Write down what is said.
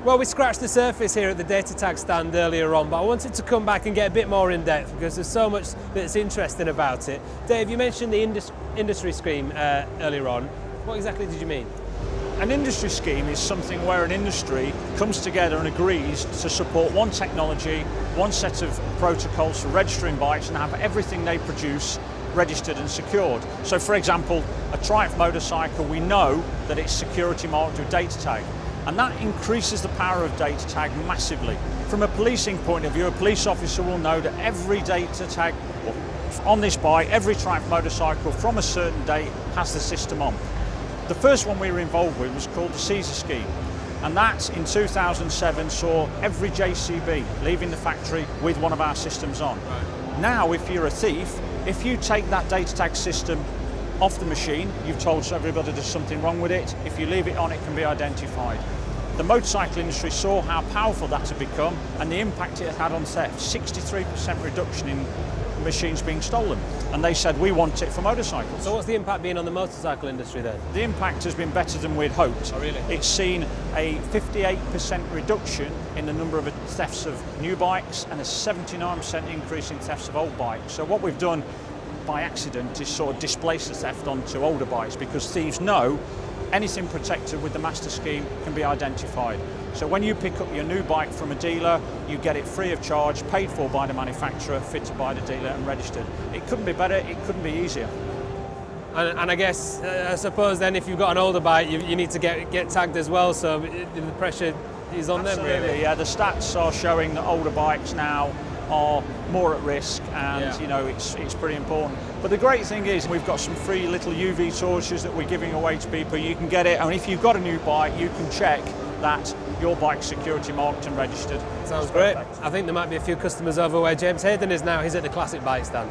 Well, we scratched the surface here at the Datatag stand earlier on, but I wanted to come back and get a bit more in depth because there's so much that's interesting about it. Dave, you mentioned the industry scheme earlier on. What exactly did you mean? An industry scheme is something where an industry comes together and agrees to support one technology, one set of protocols for registering bikes and have everything they produce registered and secured. So for example, a Triumph motorcycle, we know that it's security marked with Datatag, and that increases the power of Datatag massively. From a policing point of view, a police officer will know that every Datatag on this bike, every Triumph motorcycle from a certain date has the system on. The first one we were involved with was called the Caesar scheme, and that in 2007 saw every JCB leaving the factory with one of our systems on. Right. Now, if you're a thief, if you take that Datatag system off the machine, you've told everybody there's something wrong with it. If you leave it on, it can be identified. The motorcycle industry saw how powerful that had become and the impact it had on theft. 63% reduction in machines being stolen, and they said we want it for motorcycles. So what's the impact been on the motorcycle industry then? The impact has been better than we'd hoped. Oh really? It's seen a 58% reduction in the number of thefts of new bikes and a 79% increase in thefts of old bikes. So what we've done by accident is sort of displace the theft onto older bikes, because thieves know anything protected with the master scheme can be identified. So when you pick up your new bike from a dealer, you get it free of charge, paid for by the manufacturer, fitted by the dealer and registered. It couldn't be better, it couldn't be easier. And I guess, I suppose then if you've got an older bike, you need to get tagged as well, so the pressure is on Absolutely, them really. Yeah, the stats are showing that older bikes now are more at risk, and you know, it's pretty important. But the great thing is we've got some free little UV torches that we're giving away to people. You can get it, and if you've got a new bike, you can check that your bike's security marked and registered. Sounds great. I think there might be a few customers over where James Hayden is now. He's at the Classic Bike stand.